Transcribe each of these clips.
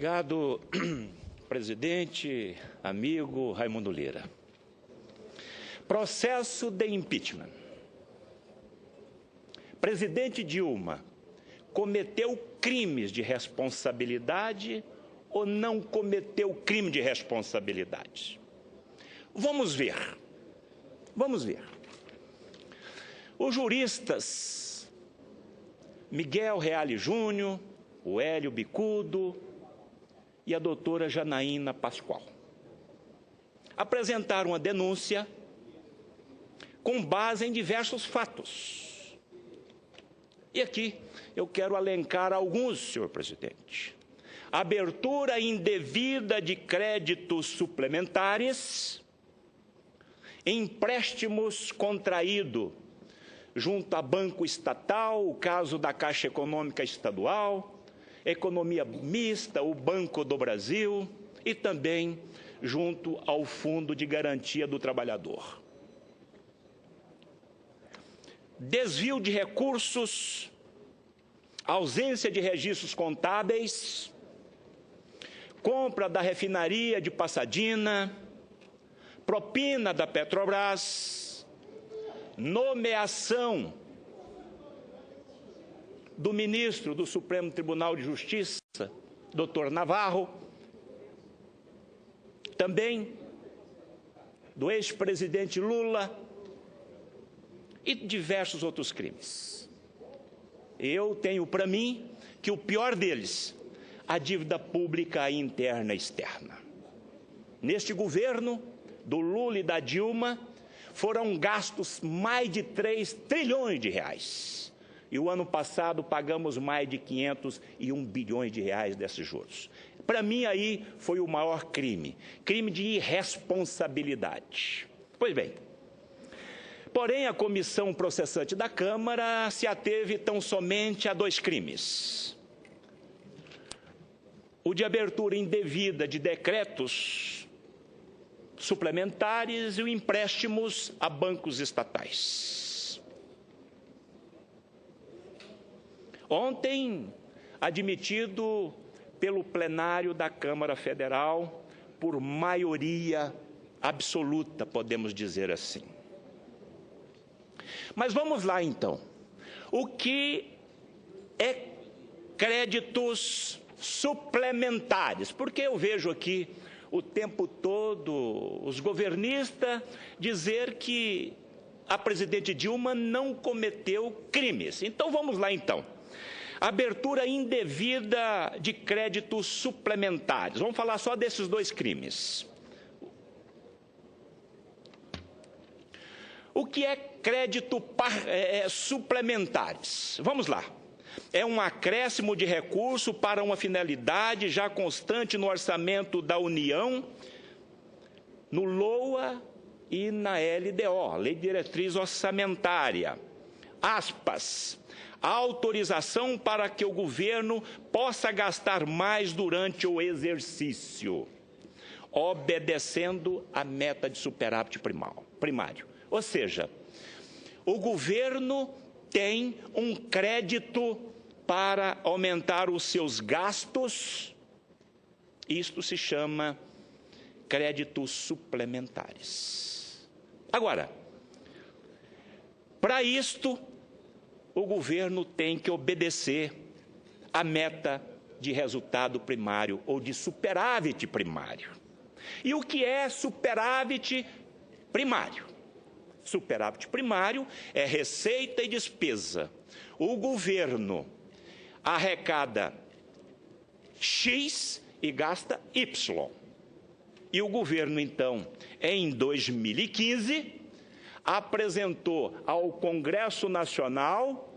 Obrigado, presidente, amigo Raimundo Lira. Processo de impeachment. Presidente Dilma cometeu crimes de responsabilidade ou não cometeu crime de responsabilidade? Vamos ver. Vamos ver. Os juristas Miguel Reale Júnior, o Hélio Bicudo e a doutora Janaína Pascoal apresentaram a denúncia com base em diversos fatos. E aqui eu quero elencar alguns, senhor presidente. Abertura indevida de créditos suplementares, empréstimos contraídos junto a banco estatal, o caso da Caixa Econômica Estadual, Economia Mista, o Banco do Brasil e também junto ao Fundo de Garantia do Trabalhador. Desvio de recursos, ausência de registros contábeis, compra da refinaria de Passadina, propina da Petrobras, nomeação do ministro do Supremo Tribunal de Justiça, doutor Navarro, também do ex-presidente Lula e diversos outros crimes. Eu tenho para mim que o pior deles, a dívida pública interna e externa. Neste governo do Lula e da Dilma, foram gastos mais de 3 trilhões de reais. E o ano passado pagamos mais de 501 bilhões de reais desses juros. Para mim aí foi o maior crime, crime de irresponsabilidade. Pois bem, porém a comissão processante da Câmara se ateve tão somente a 2 crimes. O de abertura indevida de decretos suplementares e o empréstimos a bancos estatais. Ontem, admitido pelo plenário da Câmara Federal, por maioria absoluta, podemos dizer assim. Mas vamos lá, então. O que é créditos suplementares? Porque eu vejo aqui o tempo todo os governistas dizer que a presidente Dilma não cometeu crimes. Então, vamos lá, então. Abertura indevida de créditos suplementares. Vamos falar só desses 2 crimes. O que é crédito suplementares? Vamos lá. É um acréscimo de recurso para uma finalidade já constante no orçamento da União, no LOA e na LDO, Lei de Diretriz Orçamentária. Aspas. Autorização para que o governo possa gastar mais durante o exercício, obedecendo a meta de superávit primário. Ou seja, o governo tem um crédito para aumentar os seus gastos. Isto se chama créditos suplementares. Agora, para isto, o governo tem que obedecer à meta de resultado primário ou de superávit primário. E o que é superávit primário? Superávit primário é receita e despesa. O governo arrecada X e gasta Y. E o governo, então, em 2015, apresentou ao Congresso Nacional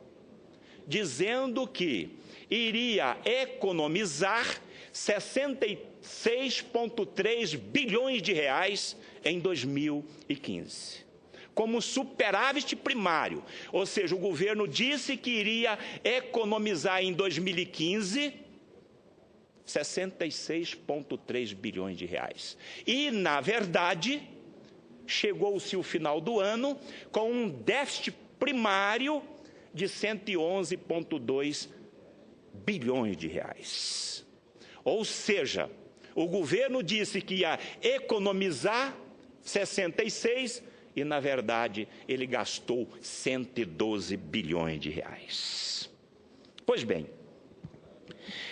dizendo que iria economizar 66,3 bilhões de reais em 2015. Como superávit primário, ou seja, o governo disse que iria economizar em 2015 66,3 bilhões de reais. E, na verdade, chegou-se o final do ano com um déficit primário de 111,2 bilhões de reais. Ou seja, o governo disse que ia economizar 66 e, na verdade, ele gastou 112 bilhões de reais. Pois bem,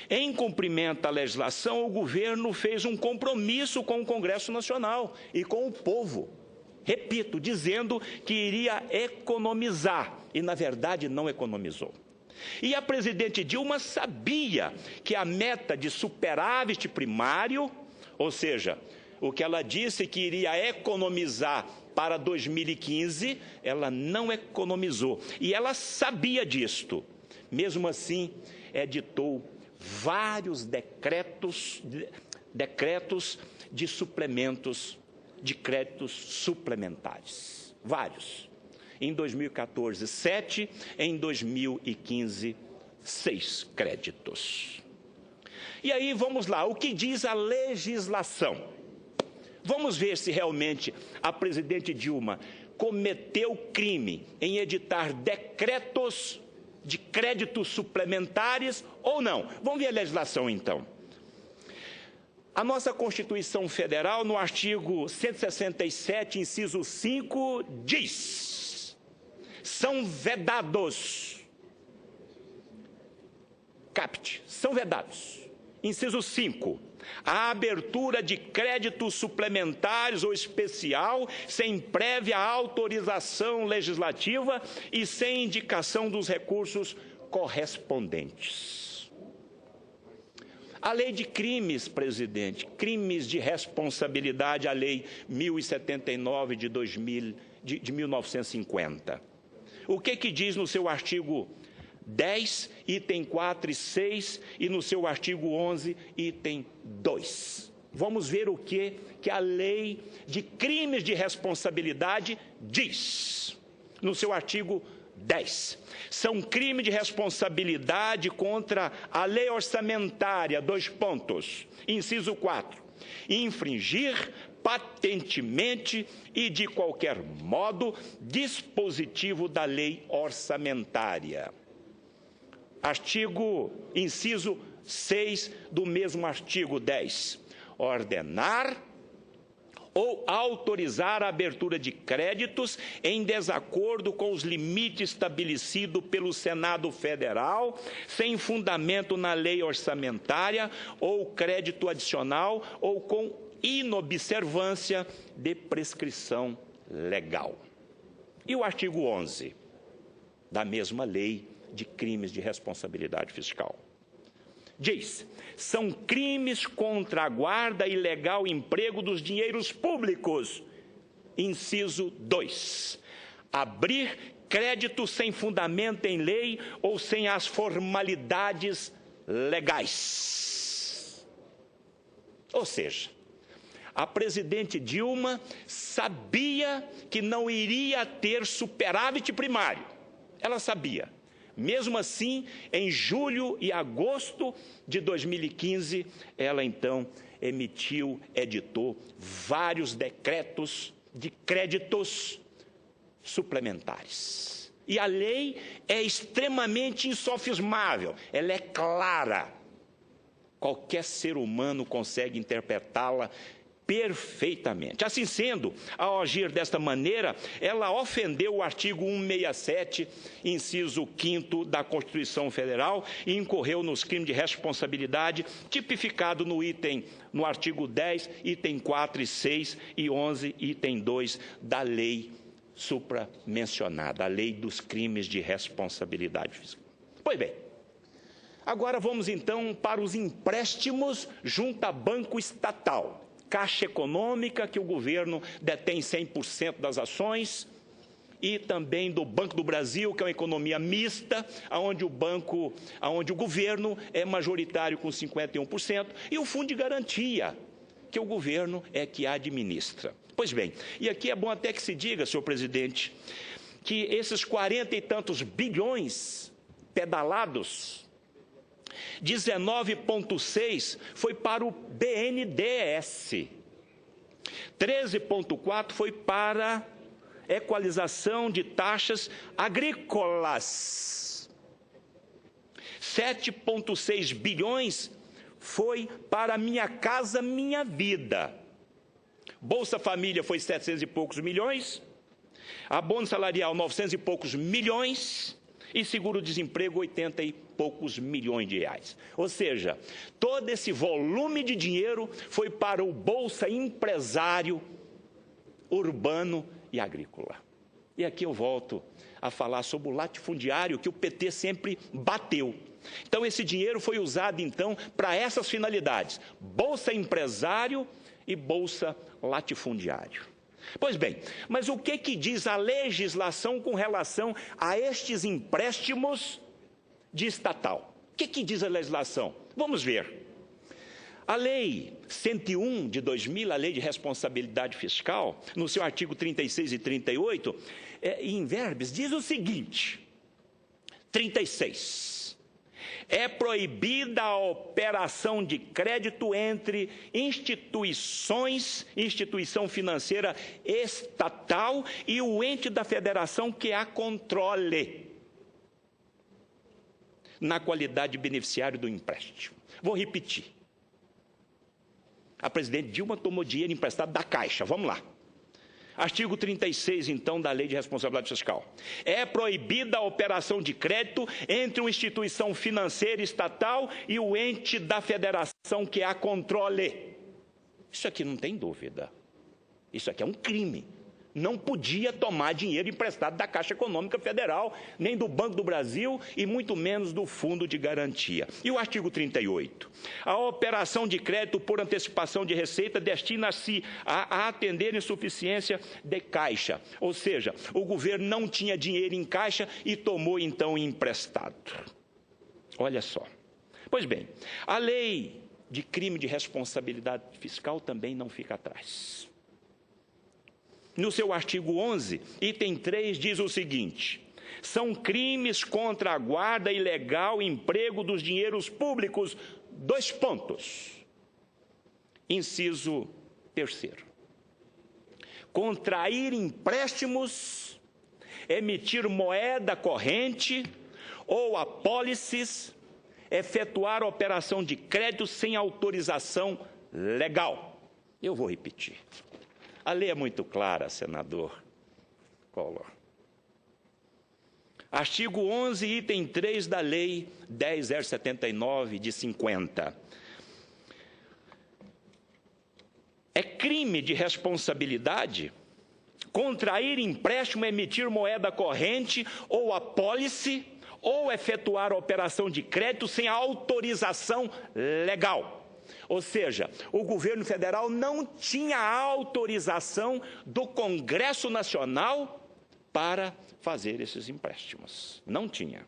em cumprimento à legislação, o governo fez um compromisso com o Congresso Nacional e com o povo. Repito, dizendo que iria economizar e, na verdade, não economizou. E a presidente Dilma sabia que a meta de superávit primário, ou seja, o que ela disse que iria economizar para 2015, ela não economizou. E ela sabia disto. Mesmo assim, editou vários decretos de suplementos, de créditos suplementares. Vários. Em 2014, 7. Em 2015, 6 créditos. E aí, vamos lá. O que diz a legislação? Vamos ver se realmente a presidente Dilma cometeu crime em editar decretos de créditos suplementares ou não. Vamos ver a legislação, então. A nossa Constituição Federal, no artigo 167, inciso 5, diz: são vedados, capte, são vedados, inciso 5, a abertura de créditos suplementares ou especial sem prévia autorização legislativa e sem indicação dos recursos correspondentes. A lei de crimes, presidente, crimes de responsabilidade, a lei 1079 de 1950. O que diz no seu artigo 10, item 4 e 6, e no seu artigo 11, item 2. Vamos ver o que a lei de crimes de responsabilidade diz. No seu artigo 10. São crimes de responsabilidade contra a lei orçamentária, 2 pontos. Inciso 4. Infringir patentemente e de qualquer modo dispositivo da lei orçamentária. Inciso 6 do mesmo artigo 10. Ordenar ou autorizar a abertura de créditos em desacordo com os limites estabelecidos pelo Senado Federal, sem fundamento na lei orçamentária ou crédito adicional ou com inobservância de prescrição legal. E o artigo 11 da mesma lei de crimes de responsabilidade fiscal diz: são crimes contra a guarda e legal emprego dos dinheiros públicos. Inciso 2. Abrir crédito sem fundamento em lei ou sem as formalidades legais. Ou seja, a presidente Dilma sabia que não iria ter superávit primário. Ela sabia. Mesmo assim, em julho e agosto de 2015, ela então editou vários decretos de créditos suplementares. E a lei é extremamente insofismável, ela é clara. Qualquer ser humano consegue interpretá-la perfeitamente. Assim sendo, ao agir desta maneira, ela ofendeu o artigo 167, inciso 5º da Constituição Federal e incorreu nos crimes de responsabilidade tipificado no artigo 10, item 4 e 6 e 11, item 2 da lei supramencionada, a lei dos crimes de responsabilidade fiscal. Pois bem, agora vamos então para os empréstimos junto a banco estatal. Caixa Econômica, que o governo detém 100% das ações, e também do Banco do Brasil, que é uma economia mista, onde o governo é majoritário com 51%, e o Fundo de Garantia, que o governo é que administra. Pois bem, e aqui é bom até que se diga, senhor presidente, que esses 40 e tantos bilhões pedalados, 19,6 foi para o BNDES, 13,4 foi para equalização de taxas agrícolas, 7,6 bilhões foi para Minha Casa Minha Vida. Bolsa Família foi 700 e poucos milhões, abono salarial 900 e poucos milhões e seguro-desemprego 80 e poucos milhões de reais. Ou seja, todo esse volume de dinheiro foi para o Bolsa Empresário Urbano e Agrícola. E aqui eu volto a falar sobre o latifundiário que o PT sempre bateu. Então esse dinheiro foi usado então para essas finalidades: Bolsa Empresário e Bolsa Latifundiário. Pois bem, mas o que diz a legislação com relação a estes empréstimos de estatal? O que diz a legislação? Vamos ver. A Lei 101 de 2000, a Lei de Responsabilidade Fiscal, no seu artigo 36 e 38, em verbis, diz o seguinte: 36. É proibida a operação de crédito entre instituição financeira estatal e o ente da federação que a controle, na qualidade de beneficiário do empréstimo. Vou repetir. A presidente Dilma tomou dinheiro emprestado da Caixa. Vamos lá. Artigo 36, então, da Lei de Responsabilidade Fiscal. É proibida a operação de crédito entre uma instituição financeira estatal e o ente da federação que a controle. Isso aqui não tem dúvida. Isso aqui é um crime. Não podia tomar dinheiro emprestado da Caixa Econômica Federal, nem do Banco do Brasil e muito menos do Fundo de Garantia. E o artigo 38? A operação de crédito por antecipação de receita destina-se a atender insuficiência de caixa. Ou seja, o governo não tinha dinheiro em caixa e tomou então emprestado. Olha só. Pois bem, a lei de crime de responsabilidade fiscal também não fica atrás. No seu artigo 11, item 3, diz o seguinte: são crimes contra a guarda ilegal e emprego dos dinheiros públicos. 2 pontos. Inciso 3º. Contrair empréstimos, emitir moeda corrente ou apólices, efetuar operação de crédito sem autorização legal. Eu vou repetir. A lei é muito clara, senador Collor. Artigo 11, item 3 da Lei 10.079 de 50. É crime de responsabilidade contrair empréstimo, emitir moeda corrente ou apólice ou efetuar operação de crédito sem autorização legal. Ou seja, o governo federal não tinha autorização do Congresso Nacional para fazer esses empréstimos. Não tinha.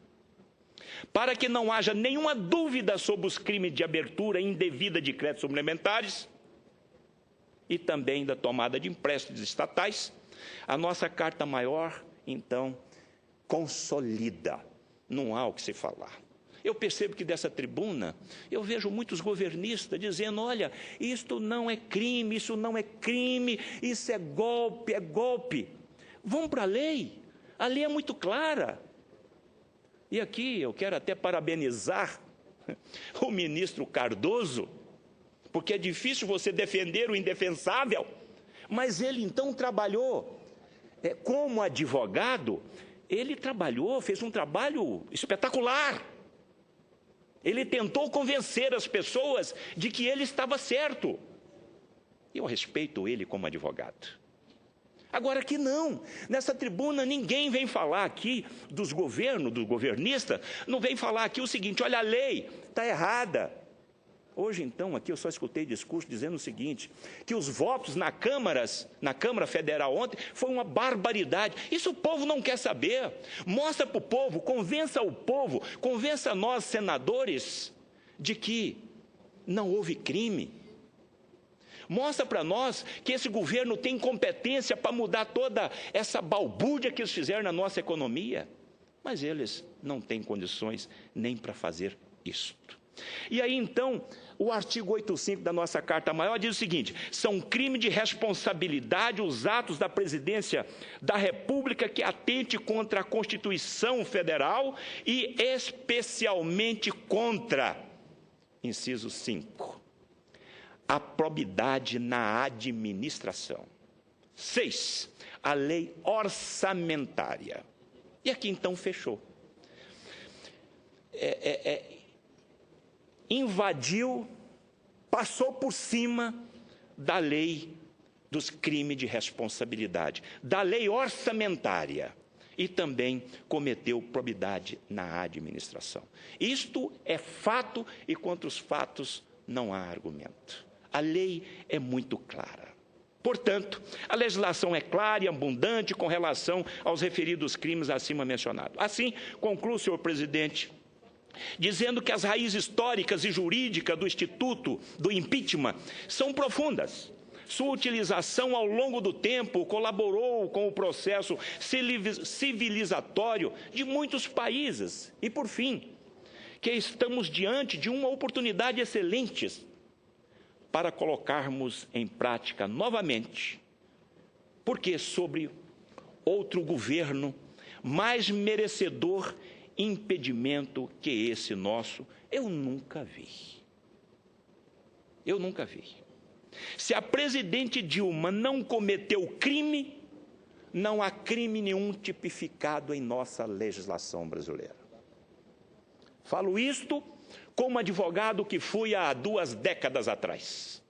Para que não haja nenhuma dúvida sobre os crimes de abertura indevida de créditos suplementares e também da tomada de empréstimos estatais, a nossa Carta Maior, então, consolida. Não há o que se falar. Eu percebo que dessa tribuna, eu vejo muitos governistas dizendo: olha, isto não é crime, isso não é crime, isso é golpe, é golpe. Vamos para a lei é muito clara. E aqui eu quero até parabenizar o ministro Cardoso, porque é difícil você defender o indefensável, mas ele então trabalhou como advogado, ele trabalhou, fez um trabalho espetacular. Ele tentou convencer as pessoas de que ele estava certo. Eu respeito ele como advogado. Agora aqui não. Nessa tribuna ninguém vem falar aqui dos governos, do governista, não vem falar aqui o seguinte: olha, a lei está errada. Hoje então aqui eu só escutei discurso dizendo o seguinte, que os votos na Câmara Federal ontem foi uma barbaridade. Isso o povo não quer saber. Mostra para o povo, convença o povo, convença nós senadores de que não houve crime. Mostra para nós que esse governo tem competência para mudar toda essa balbúrdia que eles fizeram na nossa economia. Mas eles não têm condições nem para fazer isto. E aí então, o artigo 85 da nossa Carta Maior diz o seguinte: são crime de responsabilidade os atos da presidência da República que atente contra a Constituição Federal e especialmente contra inciso 5, a probidade na administração. 6, a lei orçamentária. E aqui então fechou. Invadiu, passou por cima da lei dos crimes de responsabilidade, da lei orçamentária, e também cometeu probidade na administração. Isto é fato, e contra os fatos não há argumento. A lei é muito clara. Portanto, a legislação é clara e abundante com relação aos referidos crimes acima mencionados. Assim, conclui, senhor presidente, dizendo que as raízes históricas e jurídicas do instituto do impeachment são profundas. Sua utilização ao longo do tempo colaborou com o processo civilizatório de muitos países. E, por fim, que estamos diante de uma oportunidade excelente para colocarmos em prática novamente, porque sobre outro governo mais merecedor impedimento que esse nosso, eu nunca vi. Eu nunca vi. Se a presidente Dilma não cometeu crime, não há crime nenhum tipificado em nossa legislação brasileira. Falo isto como advogado que fui há 2 décadas atrás.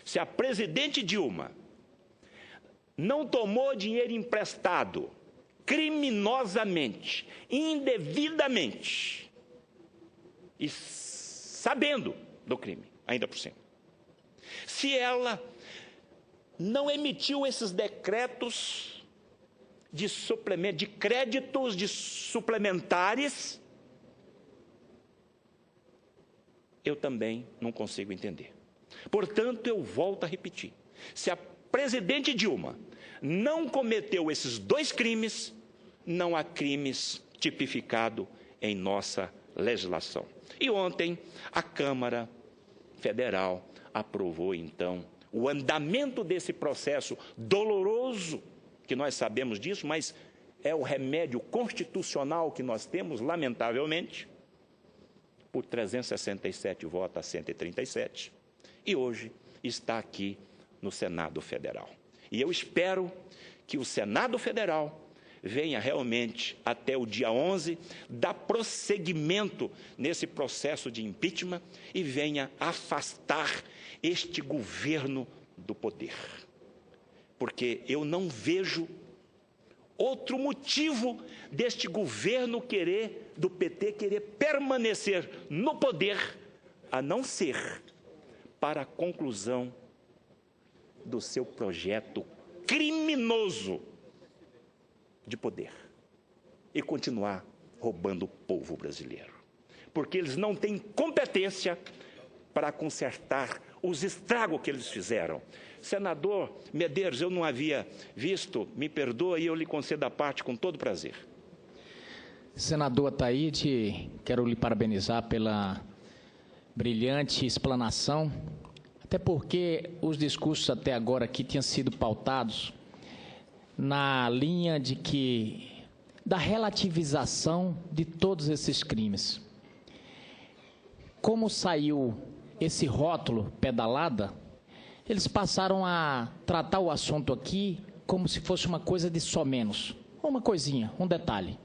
Se a presidente Dilma não tomou dinheiro emprestado criminosamente, indevidamente, e sabendo do crime, ainda por cima, se ela não emitiu esses decretos de suplemento, de créditos de suplementares, eu também não consigo entender. Portanto, eu volto a repetir. Se a presidente Dilma não cometeu esses 2 crimes, não há crimes tipificados em nossa legislação. E ontem, a Câmara Federal aprovou, então, o andamento desse processo doloroso, que nós sabemos disso, mas é o remédio constitucional que nós temos, lamentavelmente, por 367 votos a 137, e hoje está aqui no Senado Federal. E eu espero que o Senado Federal venha realmente, até o dia 11, dar prosseguimento nesse processo de impeachment e venha afastar este governo do poder. Porque eu não vejo outro motivo deste governo do PT querer permanecer no poder, a não ser para a conclusão do seu projeto criminoso de poder e continuar roubando o povo brasileiro. Porque eles não têm competência para consertar os estragos que eles fizeram. Senador Medeiros, eu não havia visto, me perdoa e eu lhe concedo a parte com todo prazer. Senador Ataíde, quero lhe parabenizar pela brilhante explanação, até porque os discursos até agora aqui tinham sido pautados na linha da relativização de todos esses crimes. Como saiu esse rótulo pedalada, eles passaram a tratar o assunto aqui como se fosse uma coisa de só menos, uma coisinha, um detalhe.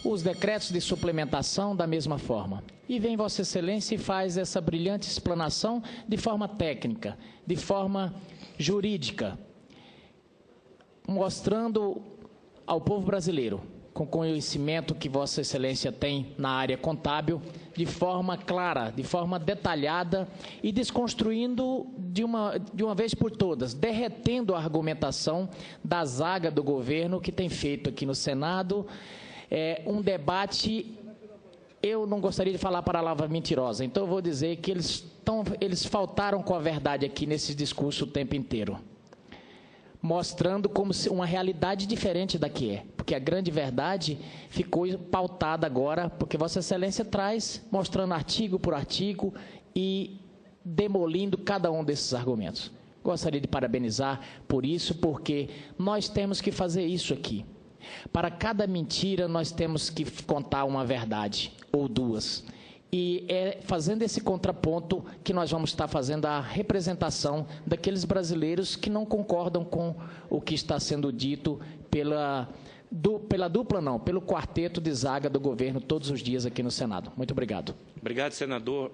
Os decretos de suplementação da mesma forma. E vem Vossa Excelência e faz essa brilhante explanação de forma técnica, de forma jurídica, mostrando ao povo brasileiro, com conhecimento que Vossa Excelência tem na área contábil, de forma clara, de forma detalhada e desconstruindo de uma vez por todas, derretendo a argumentação da zaga do governo que tem feito aqui no Senado um debate. Eu não gostaria de falar a palavra mentirosa, então eu vou dizer que eles faltaram com a verdade aqui nesse discurso o tempo inteiro, mostrando como uma realidade diferente da que é, porque a grande verdade ficou pautada agora, porque Vossa Excelência traz, mostrando artigo por artigo e demolindo cada um desses argumentos. Gostaria de parabenizar por isso, porque nós temos que fazer isso aqui. Para cada mentira, nós temos que contar uma verdade, ou duas. E é fazendo esse contraponto que nós vamos estar fazendo a representação daqueles brasileiros que não concordam com o que está sendo dito pelo quarteto de zaga do governo todos os dias aqui no Senado. Muito obrigado. Obrigado, senador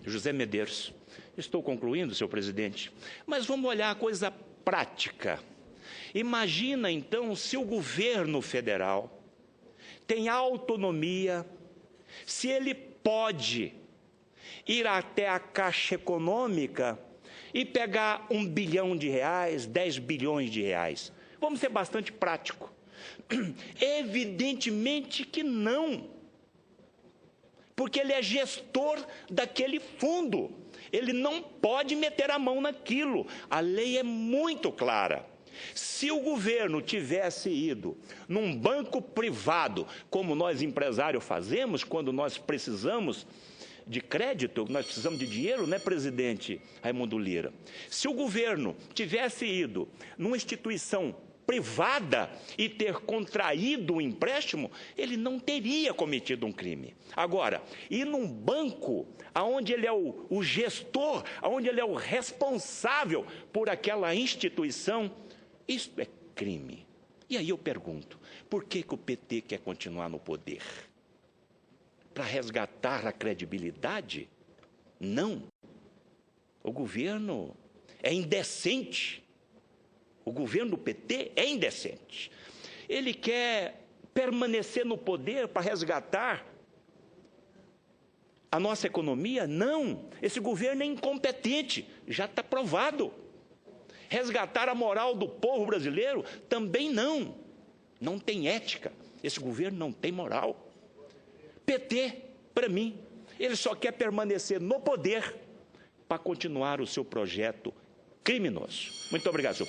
José Medeiros. Estou concluindo, senhor presidente. Mas vamos olhar a coisa prática. Imagina, então, se o governo federal tem autonomia, se ele pode ir até a Caixa Econômica e pegar R$1 bilhão, 10 bilhões de reais. Vamos ser bastante prático. Evidentemente que não, porque ele é gestor daquele fundo, ele não pode meter a mão naquilo, a lei é muito clara. Se o governo tivesse ido num banco privado, como nós empresários fazemos quando nós precisamos de crédito, nós precisamos de dinheiro, né, presidente Raimundo Lira? Se o governo tivesse ido numa instituição privada e ter contraído um empréstimo, ele não teria cometido um crime. Agora, ir num banco, onde ele é o gestor, onde ele é o responsável por aquela instituição, isso é crime. E aí eu pergunto, por que o PT quer continuar no poder? Para resgatar a credibilidade? Não. O governo é indecente. O governo do PT é indecente. Ele quer permanecer no poder para resgatar a nossa economia? Não. Esse governo é incompetente, já está provado. Resgatar a moral do povo brasileiro? Também não. Não tem ética. Esse governo não tem moral. PT, para mim, ele só quer permanecer no poder para continuar o seu projeto criminoso. Muito obrigado, senhor presidente.